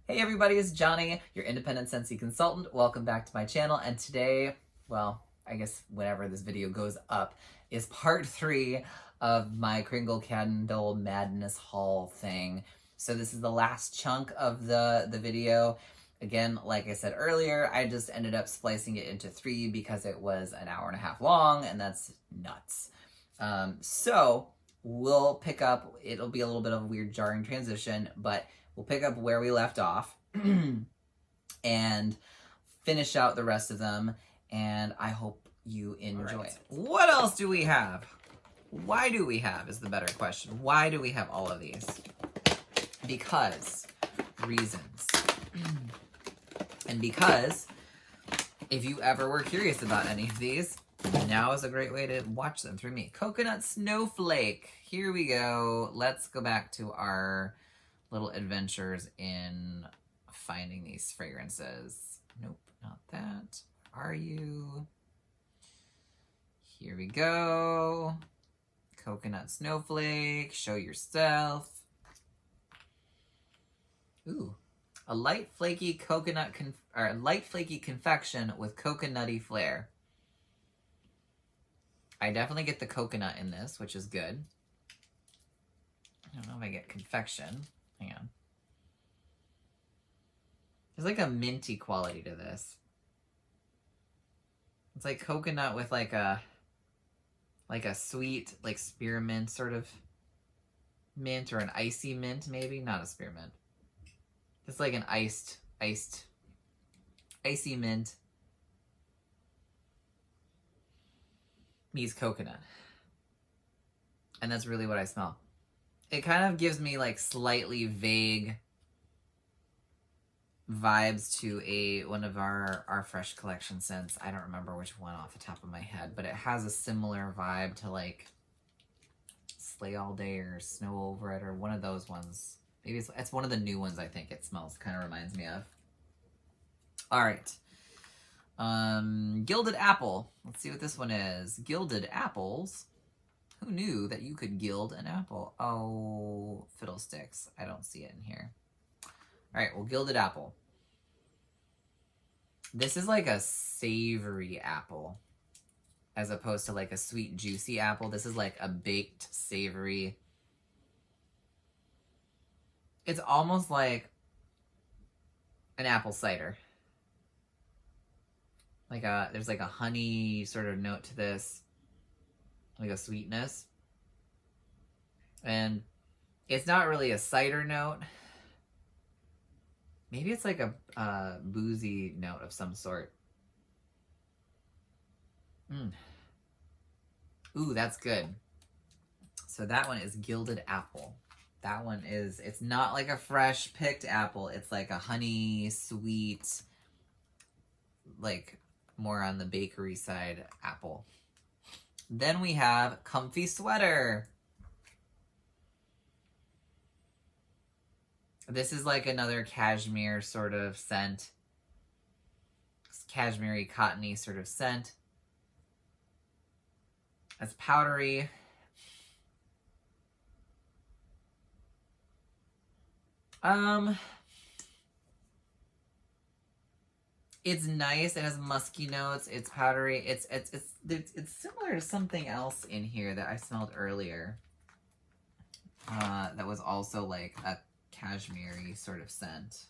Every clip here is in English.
Hey everybody, it's Johnny, your independent Scentsy consultant. Welcome back to my channel, and today, well, I guess whenever this video goes up, is part 3 of my Kringle Candle Madness haul thing. So this is the last chunk of the video. Again, like I said earlier, I just ended up splicing it into 3 because it was an hour and a half long, and that's nuts. So we'll pick up, it'll be a little bit of a weird jarring transition, but we'll pick up where we left off and finish out the rest of them, and I hope you enjoy it. What else do we have? Why do we have is the better question. Why do we have all of these? Because reasons. And because if you ever were curious about any of these, now is a great way to watch them through me. Coconut Snowflake. Here we go. Let's go back to our little adventures in finding these fragrances. Nope, not that. Where are you? Here we go. Coconut Snowflake. Show yourself. Ooh, a light flaky coconut light flaky confection with coconutty flair. I definitely get the coconut in this, which is good. I don't know if I get confection. Hang on. There's like a minty quality to this. It's like coconut with like a sweet, like spearmint sort of mint, or an icy mint maybe. Not a spearmint. It's like an icy mint meets coconut. And that's really what I smell. It kind of gives me like slightly vague vibes to one of our fresh collection scents. I don't remember which one off the top of my head, but it has a similar vibe to like Slay All Day or Snow Over It, or one of those ones. Maybe it's one of the new ones I think it smells, kind of reminds me of. All right. Gilded Apple. Let's see what this one is. Gilded Apples. Who knew that you could gild an apple? Oh, fiddlesticks. I don't see it in here. All right, well, Gilded Apple. This is like a savory apple as opposed to like a sweet, juicy apple. This is like a baked, savory. It's almost like an apple cider. There's like a honey sort of note to this. Like a sweetness. And it's not really a cider note. Maybe it's like a boozy note of some sort. Ooh, that's good. So that one is Gilded Apple. That one is, it's not like a fresh picked apple. It's like a honey, sweet, like more on the bakery side apple. Then we have Comfy Sweater. This is like another cashmere sort of scent. Cashmere-y, cottony sort of scent. It's powdery. It's nice. It has musky notes. It's powdery. It's similar to something else in here that I smelled earlier. That was also like a cashmere-y sort of scent.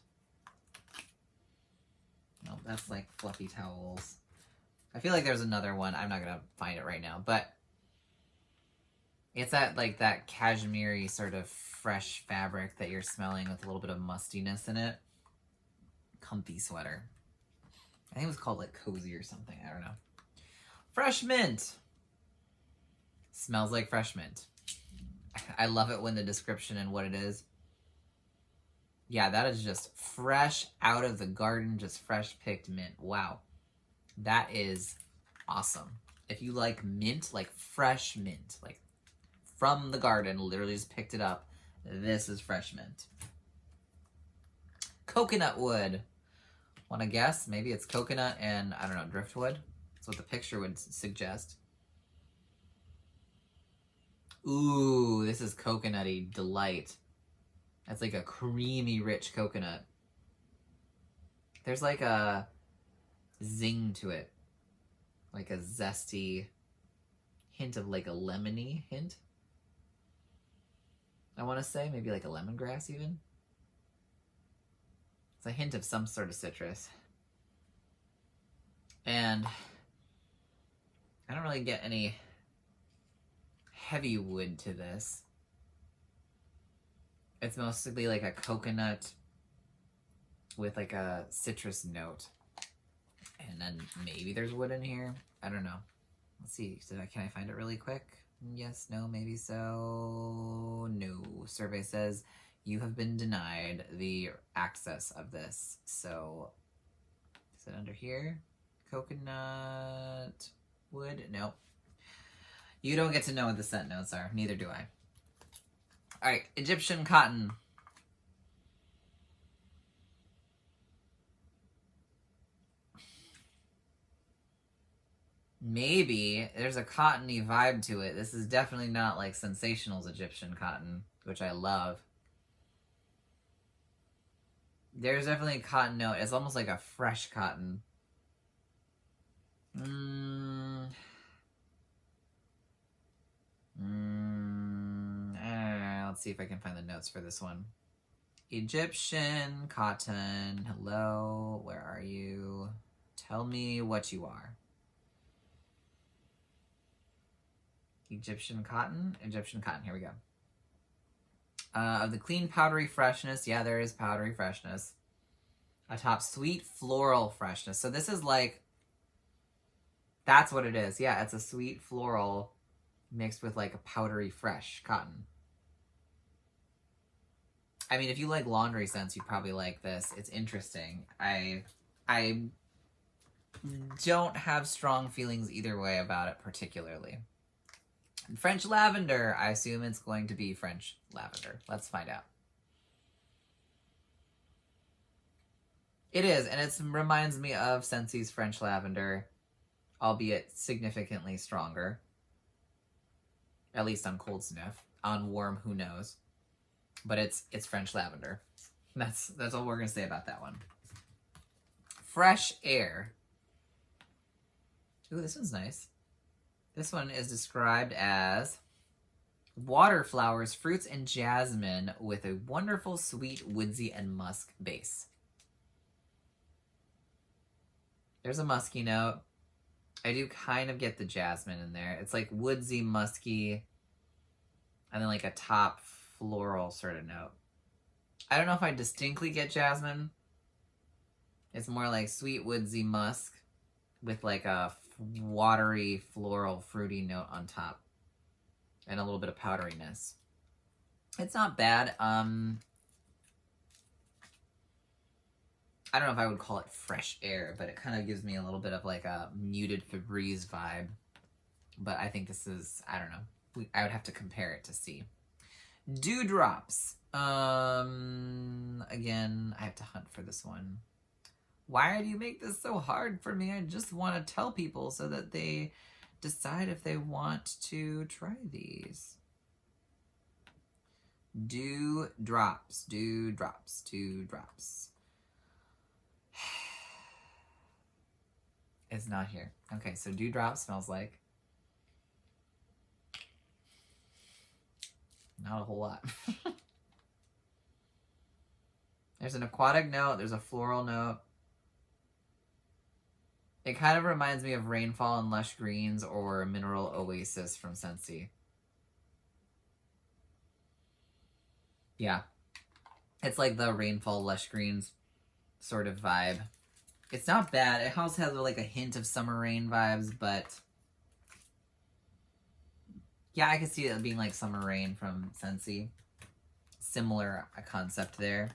No, that's like fluffy towels. I feel like there's another one. I'm not gonna find it right now, but it's that cashmere-y sort of fresh fabric that you're smelling with a little bit of mustiness in it. Comfy Sweater. I think it was called like Cozy or something. I don't know. Fresh Mint. Smells like fresh mint. I love it when the description and what it is. Yeah, that is just fresh out of the garden, just fresh picked mint. Wow. That is awesome. If you like mint, like fresh mint, like from the garden, literally just picked it up, this is fresh mint. Coconut Wood. Want to guess? Maybe it's coconut and, I don't know, driftwood? That's what the picture would suggest. Ooh, this is coconutty delight. That's like a creamy, rich coconut. There's like a zing to it. Like a zesty hint of like a lemony hint. I want to say maybe like a lemongrass even. It's a hint of some sort of citrus. And I don't really get any heavy wood to this. It's mostly like a coconut with like a citrus note. And then maybe there's wood in here. I don't know. Let's see. Can I find it really quick? Yes, no, maybe so. No. Survey says you have been denied the access of this. So, is it under here? Coconut wood? No. You don't get to know what the scent notes are. Neither do I. All right, Egyptian cotton. Maybe there's a cottony vibe to it. This is definitely not like Sensational's Egyptian cotton, which I love. There's definitely a cotton note. It's almost like a fresh cotton. Let's see if I can find the notes for this one. Egyptian cotton. Hello, where are you? Tell me what you are. Egyptian cotton. Here we go. Of the clean powdery freshness. Yeah, there is powdery freshness. Atop sweet floral freshness. So this is like, that's what it is. Yeah, it's a sweet floral mixed with like a powdery fresh cotton. I mean, if you like laundry scents, you'd probably like this. It's interesting. I don't have strong feelings either way about it particularly. French lavender. I assume it's going to be French lavender. Let's find out. It is, and it reminds me of Scentsy's French lavender, albeit significantly stronger. At least on cold sniff. On warm, who knows. But it's French lavender. That's all we're gonna say about that one. Fresh air. Ooh, this one's nice. This one is described as water flowers, fruits, and jasmine with a wonderful, sweet, woodsy, and musk base. There's a musky note. I do kind of get the jasmine in there. It's like woodsy, musky, and then like a top floral sort of note. I don't know if I distinctly get jasmine. It's more like sweet, woodsy musk with like a watery, floral, fruity note on top. And a little bit of powderiness. It's not bad. I don't know if I would call it fresh air, but it kind of gives me a little bit of like a muted Febreze vibe. But I think this is, I don't know. I would have to compare it to see. Dewdrops. Again, I have to hunt for this one. Why do you make this so hard for me? I just want to tell people so that they decide if they want to try these. Dewdrops. It's not here. Okay, so dewdrop smells like not a whole lot. There's an aquatic note. There's a floral note. It kind of reminds me of Rainfall and Lush Greens or Mineral Oasis from Scentsy. Yeah. It's like the Rainfall, Lush Greens sort of vibe. It's not bad. It also has like a hint of summer rain vibes, but yeah, I could see it being like summer rain from Scentsy. Similar concept there.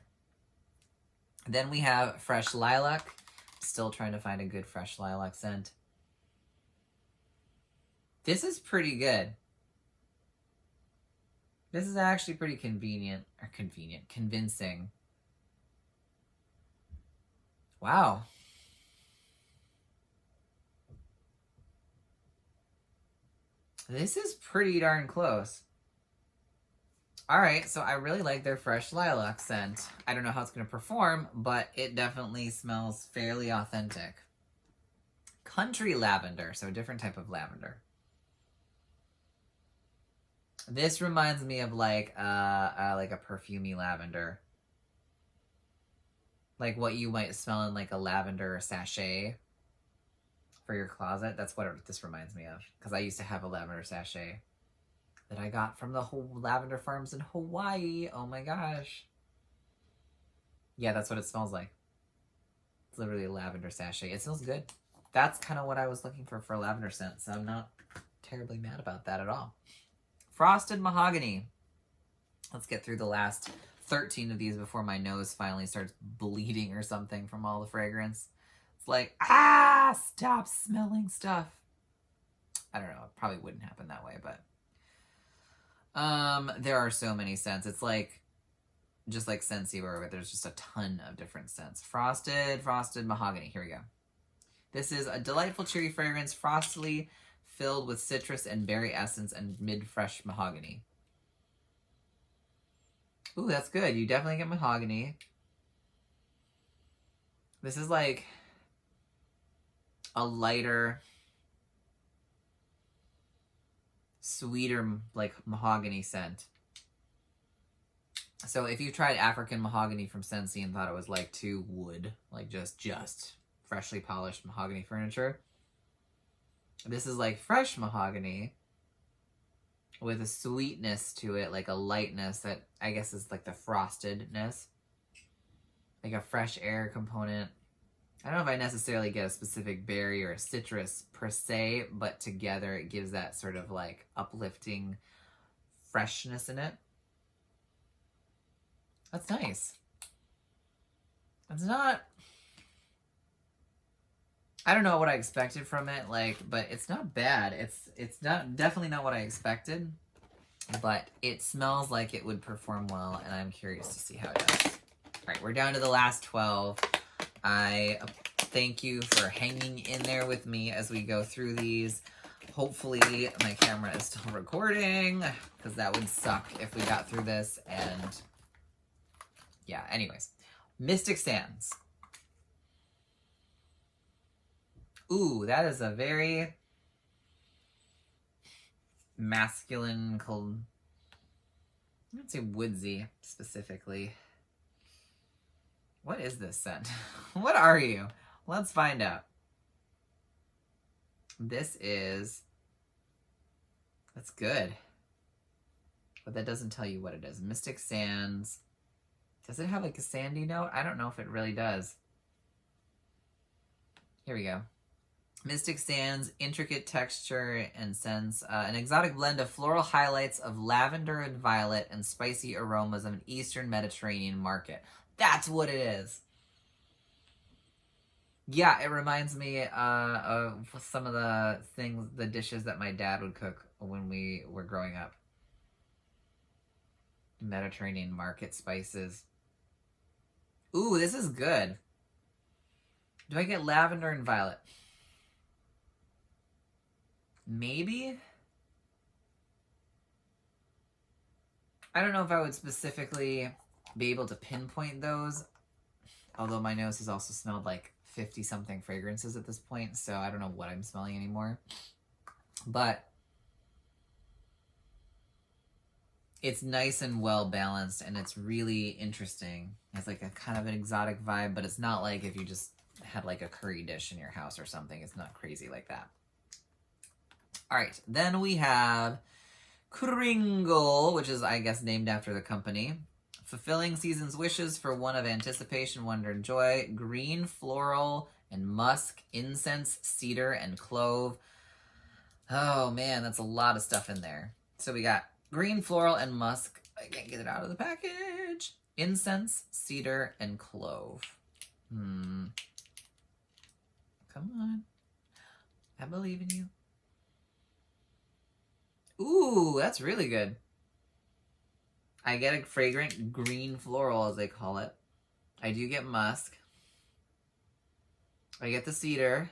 Then we have Fresh Lilac. Still trying to find a good fresh lilac scent. This is pretty good. This is actually pretty convincing. Wow. This is pretty darn close. All right, so I really like their fresh lilac scent. I don't know how it's going to perform, but it definitely smells fairly authentic. Country lavender, so a different type of lavender. This reminds me of like a perfumey lavender. Like what you might smell in like a lavender sachet for your closet. That's what this reminds me of. Because I used to have a lavender sachet that I got from the whole lavender farms in Hawaii. Oh my gosh. Yeah, that's what it smells like. It's literally a lavender sachet. It smells good. That's kind of what I was looking for a lavender scent, so I'm not terribly mad about that at all. Frosted mahogany. Let's get through the last 13 of these before my nose finally starts bleeding or something from all the fragrance. It's like, stop smelling stuff. I don't know. It probably wouldn't happen that way, but there are so many scents. It's like just like Scentsy, where there's just a ton of different scents. Frosted mahogany. Here we go. This is a delightful cheery fragrance, frostily filled with citrus and berry essence and mid-fresh mahogany. Ooh, that's good. You definitely get mahogany. This is like a lighter, sweeter, like mahogany scent. So if you tried African mahogany from Scentsy and thought it was like too wood, like just freshly polished mahogany furniture, this is like fresh mahogany with a sweetness to it, like a lightness that I guess is like the frostedness, like a fresh air component. I don't know if I necessarily get a specific berry or a citrus per se, but together it gives that sort of like uplifting freshness in it. That's nice. It's not, I don't know what I expected from it, like, but it's not bad. It's not definitely not what I expected, but it smells like it would perform well, and I'm curious to see how it does. All right, we're down to the last 12. I thank you for hanging in there with me as we go through these. Hopefully my camera is still recording, because that would suck if we got through this. And yeah, anyways. Mystic Sands. Ooh, that is a very masculine, cold, I would say woodsy specifically. What is this scent? What are you? Let's find out. This is, that's good. But that doesn't tell you what it is. Mystic Sands. Does it have like a sandy note? I don't know if it really does. Here we go. Mystic Sands, intricate texture and scents. An exotic blend of floral highlights of lavender and violet and spicy aromas of an Eastern Mediterranean market. That's what it is. Yeah, it reminds me of some of the things, the dishes that my dad would cook when we were growing up. Mediterranean market spices. Ooh, this is good. Do I get lavender and violet? Maybe? I don't know if I would specifically be able to pinpoint those, although my nose has also smelled like 50-something fragrances at this point, so I don't know what I'm smelling anymore. But it's nice and well balanced, and it's really interesting. It's like a kind of an exotic vibe, but it's not like if you just had like a curry dish in your house or something. It's not crazy like that. All right, then we have Kringle, which is, I guess, named after the company. Fulfilling season's wishes for one of anticipation, wonder, and joy. Green, floral, and musk, incense, cedar, and clove. Oh, man, that's a lot of stuff in there. So we got green, floral, and musk. I can't get it out of the package. Incense, cedar, and clove. Come on. I believe in you. Ooh, that's really good. I get a fragrant green floral, as they call it. I do get musk. I get the cedar.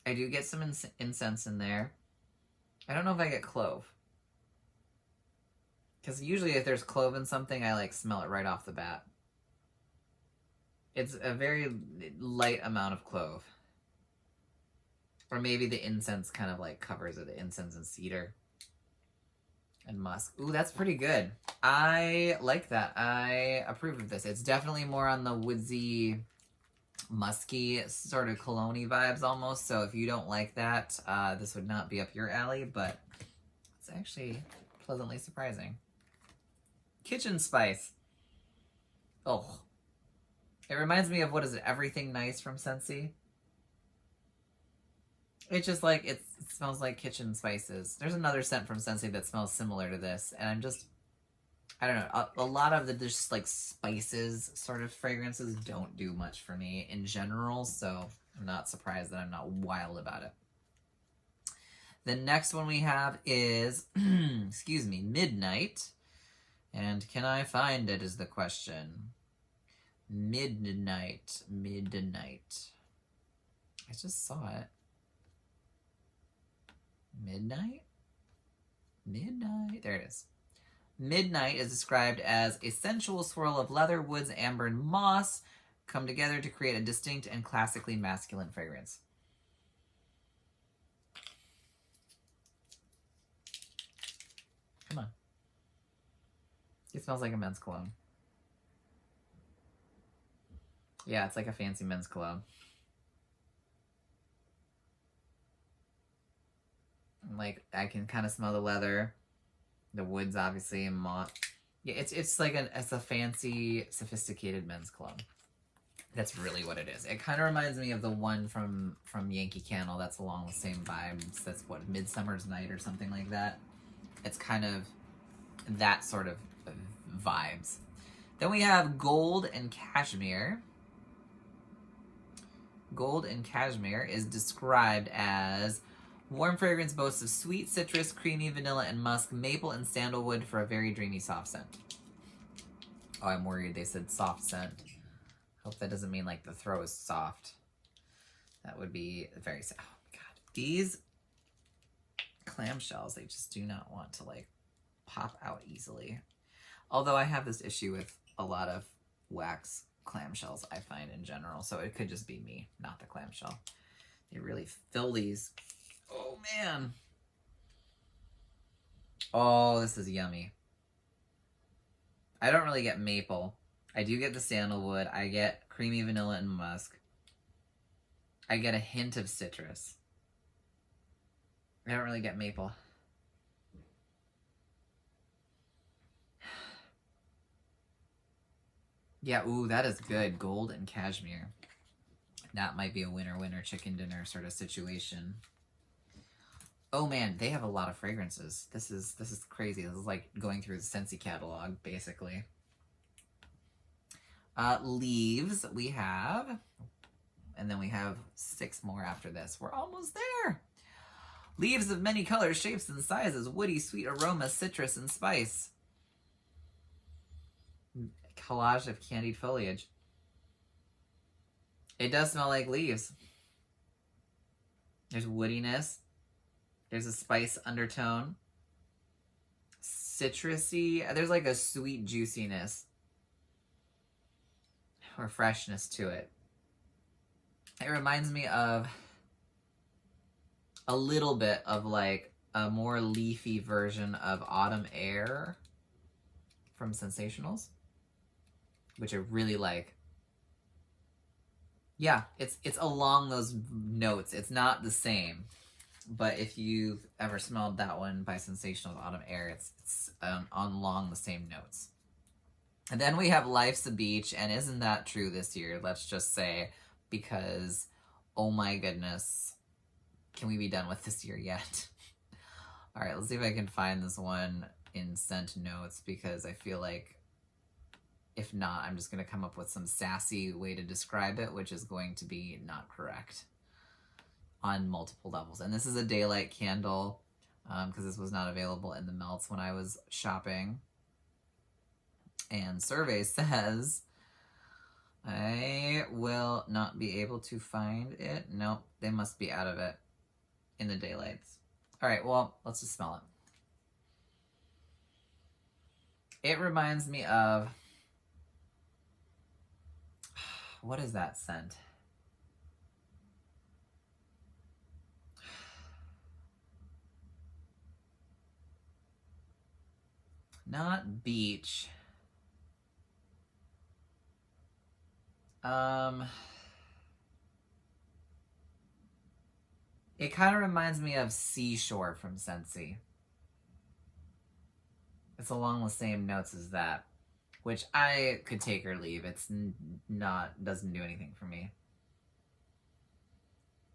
I do get some incense in there. I don't know if I get clove. Because usually if there's clove in something, I like smell it right off the bat. It's a very light amount of clove. Or maybe the incense kind of like covers it, the incense and cedar and musk. Ooh, that's pretty good. I like that. I approve of this. It's definitely more on the woodsy, musky sort of cologne-y vibes almost. So if you don't like that, this would not be up your alley, but it's actually pleasantly surprising. Kitchen spice. Oh. It reminds me of, what is it, Everything Nice from Scentsy? It's just like, it smells like kitchen spices. There's another scent from Scentsy that smells similar to this, and I'm just, I don't know, a lot of the just like spices sort of fragrances don't do much for me in general, so I'm not surprised that I'm not wild about it. The next one we have is, excuse me, Midnight. And can I find it is the question. Midnight. I just saw it. Midnight? There it is. Midnight is described as a sensual swirl of leather, woods, amber, and moss come together to create a distinct and classically masculine fragrance. Come on. It smells like a men's cologne. Yeah, it's like a fancy men's cologne. Like, I can kind of smell the leather, the woods, obviously, and moss. Yeah, it's like it's a fancy, sophisticated men's cologne. That's really what it is. It kind of reminds me of the one from Yankee Candle that's along the same vibes. That's what, Midsummer's Night or something like that. It's kind of that sort of vibes. Then we have Gold and Cashmere. Gold and Cashmere is described as warm fragrance boasts of sweet citrus, creamy vanilla and musk, maple and sandalwood for a very dreamy soft scent. Oh, I'm worried they said soft scent. Hope that doesn't mean like the throw is soft. That would be very sad. Oh my god. These clamshells, they just do not want to like pop out easily. Although I have this issue with a lot of wax clamshells, I find, in general. So it could just be me, not the clamshell. They really fill these. Oh, man. Oh, this is yummy. I don't really get maple. I do get the sandalwood. I get creamy vanilla and musk. I get a hint of citrus. I don't really get maple. Yeah, ooh, that is good. Gold and Cashmere. That might be a winner-winner chicken dinner sort of situation. Oh man, they have a lot of fragrances. This is crazy. This is like going through the Scentsy catalog, basically. Leaves we have, and then we have 6 more after this. We're almost there. Leaves of many colors, shapes, and sizes. Woody, sweet aroma, citrus, and spice. Collage of candied foliage. It does smell like leaves. There's woodiness. There's a spice undertone. Citrusy. There's like a sweet juiciness or freshness to it. It reminds me of a little bit of like a more leafy version of Autumn Air from Sensationals, which I really like. Yeah, it's along those notes. It's not the same, but if you've ever smelled that one by Sensationals Autumn Air, it's along the same notes. And then we have Life's a Beach, and isn't that true this year? Let's just say, because, oh my goodness, can we be done with this year yet? All right, let's see if I can find this one in scent notes, because I feel like if not, I'm just going to come up with some sassy way to describe it, which is going to be not correct on multiple levels. And this is a daylight candle, because this was not available in the melts when I was shopping. And survey says I will not be able to find it. Nope, they must be out of it in the daylights. All right, well, let's just smell it. It reminds me of, what is that scent? Not beach. It kind of reminds me of Seashore from Scentsy. It's along the same notes as that, which I could take or leave. It's doesn't do anything for me.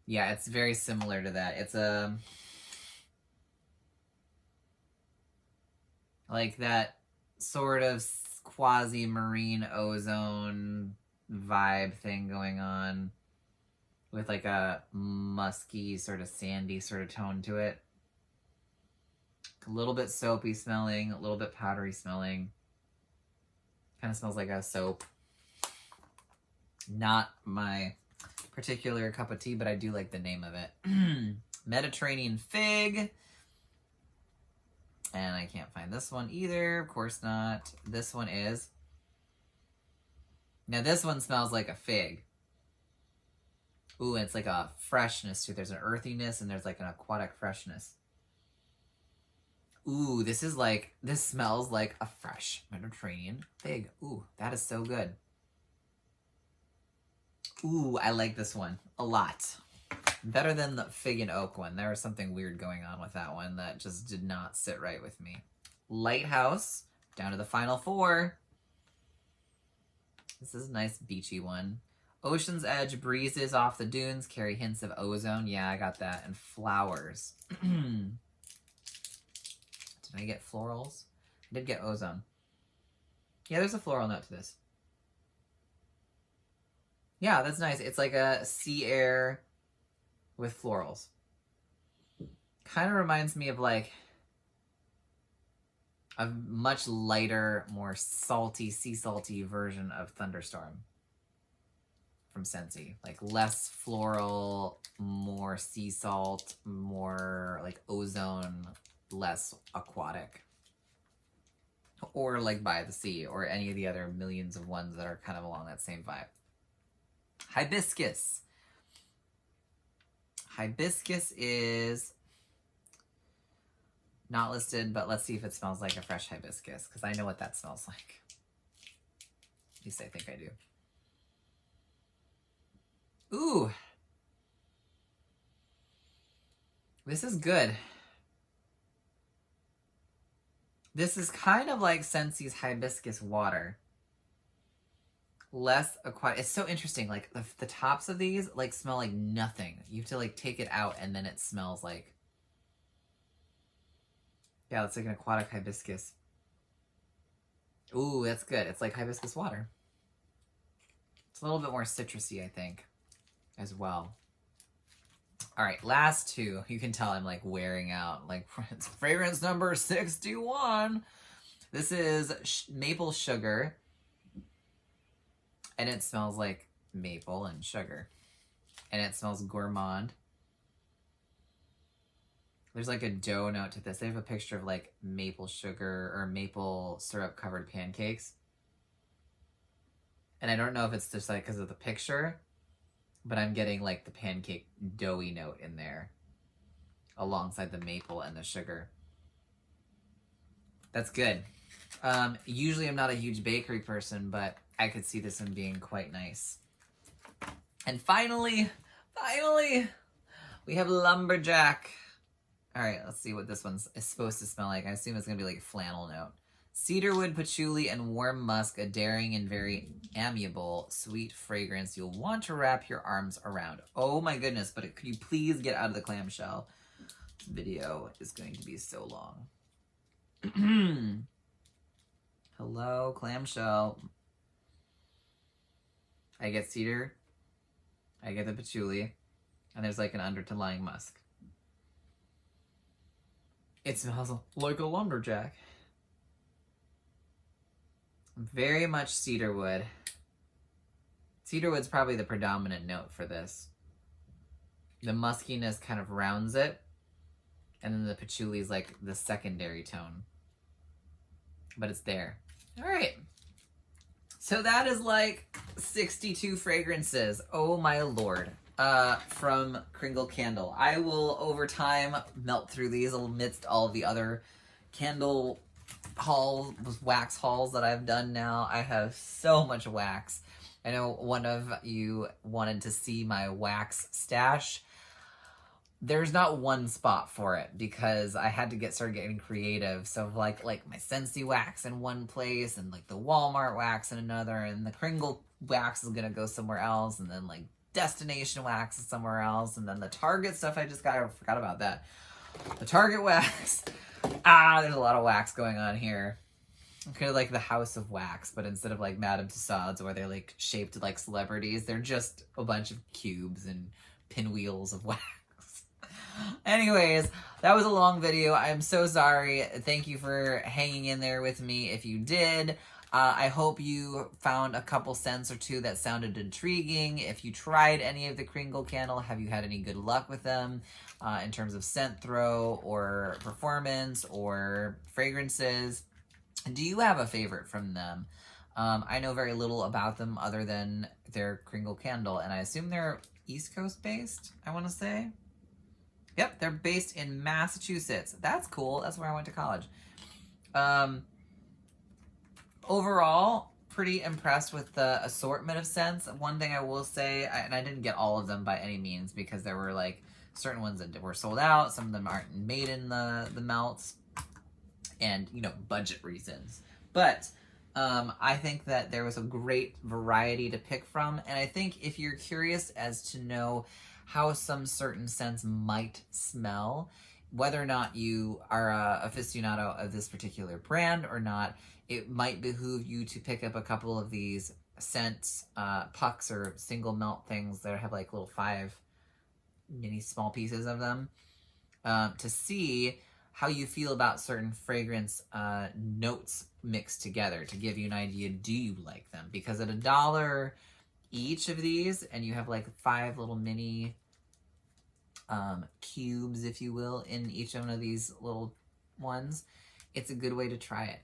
Yeah, it's very similar to that. It's a, like that sort of quasi-marine ozone vibe thing going on with like a musky, sort of sandy sort of tone to it. A little bit soapy smelling, a little bit powdery smelling. Kind of smells like a soap. Not my particular cup of tea, but I do like the name of it. Mediterranean Fig. And I can't find this one either. Of course not. This one is. Now this one smells like a fig. Ooh, and it's like a freshness too. There's an earthiness and there's like an aquatic freshness. Ooh, this smells like a fresh Mediterranean fig. Ooh, that is so good. Ooh, I like this one a lot. Better than the fig and oak one. There was something weird going on with that one that just did not sit right with me. Lighthouse, down to the final 4. This is a nice beachy one. Ocean's Edge, breezes off the dunes carry hints of ozone. Yeah, I got that. And flowers. Did I get florals? I did get ozone. Yeah, there's a floral note to this. Yeah, that's nice. It's like a sea air with florals. Kind of reminds me of like a much lighter, more salty, sea salty version of Thunderstorm from Scentsy. Like less floral, more sea salt, more like ozone, less aquatic. Or like By the Sea, or any of the other millions of ones that are kind of along that same vibe. Hibiscus. Hibiscus is not listed, but let's see if it smells like a fresh hibiscus, because I know what that smells like. At least I think I do. Ooh. This is good. This is kind of like Scentsy's hibiscus water. Less aquatic. It's so interesting. Like the tops of these like smell like nothing. You have to like take it out and then it smells like, yeah, it's like an aquatic hibiscus. Ooh, that's good. It's like hibiscus water. It's a little bit more citrusy, I think, as well. All right, last 2. You can tell I'm like wearing out. Like it's fragrance number 61. This is maple sugar. And it smells like maple and sugar. And it smells gourmand. There's like a dough note to this. They have a picture of like maple sugar or maple syrup covered pancakes. And I don't know if it's just like because of the picture, but I'm getting like the pancake doughy note in there alongside the maple and the sugar. That's good. Usually I'm not a huge bakery person, but I could see this one being quite nice. And finally, we have Lumberjack. All right, let's see what this one is supposed to smell like. I assume it's going to be like a flannel note. Cedarwood, patchouli, and warm musk, a daring and very amiable, sweet fragrance you'll want to wrap your arms around. Oh my goodness, but could you please get out of the clamshell? This video is going to be so long. Hello, clamshell. I get cedar, I get the patchouli, and there's like an underlying musk. It smells like a lumberjack. Very much cedarwood. Cedarwood's probably the predominant note for this. The muskiness kind of rounds it, and then the patchouli is like the secondary tone. but it's there. All right. So that is like 62 fragrances. Oh my Lord. From Kringle Candle. I will, over time, melt through these amidst all of the other candle hauls, wax hauls that I've done now. I have so much wax. I know one of you wanted to see my wax stash. There's not one spot for it because I had to start getting creative. So like my Scentsy wax in one place, and like the Walmart wax in another, and the Kringle wax is gonna go somewhere else, and then like Destination wax is somewhere else, and then the Target stuff I forgot about that. The Target wax. There's a lot of wax going on here. Kind of like the House of Wax, but instead of like Madame Tussauds where they're like shaped like celebrities, they're just a bunch of cubes and pinwheels of wax. Anyways, that was a long video. I'm so sorry. Thank you for hanging in there with me if you did. I hope you found a couple scents or two that sounded intriguing. If you tried any of the Kringle Candle, have you had any good luck with them in terms of scent throw or performance or fragrances? Do you have a favorite from them? I know very little about them other than their Kringle Candle, and I assume they're East Coast based, I want to say. Yep, they're based in Massachusetts. That's cool. That's where I went to college. Overall, pretty impressed with the assortment of scents. One thing I will say, and I didn't get all of them by any means because there were like certain ones that were sold out. Some of them aren't made in the melts, and you know, budget reasons. But I think that there was a great variety to pick from, and I think if you're curious as to know how some certain scents might smell, whether or not you are a aficionado of this particular brand or not, it might behoove you to pick up a couple of these scent pucks or single melt things that have like little 5 mini small pieces of them to see how you feel about certain fragrance notes mixed together, to give you an idea, do you like them? Because at $1 each of these, and you have like 5 little mini cubes, if you will, in each one of these little ones, it's a good way to try it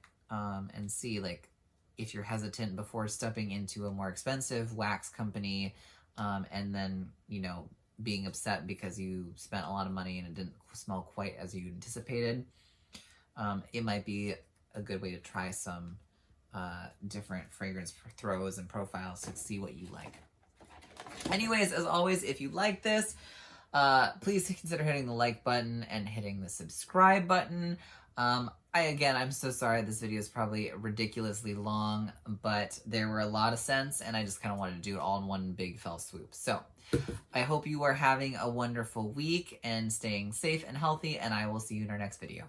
and see like if you're hesitant before stepping into a more expensive wax company and then, you know, being upset because you spent a lot of money and it didn't smell quite as you anticipated. It might be a good way to try some different fragrance throws and profiles to see what you like. Anyways, as always, if you like this, please consider hitting the like button and hitting the subscribe button. I'm so sorry this video is probably ridiculously long, but there were a lot of scents and I just kind of wanted to do it all in one big fell swoop. So I hope you are having a wonderful week and staying safe and healthy, and I will see you in our next video.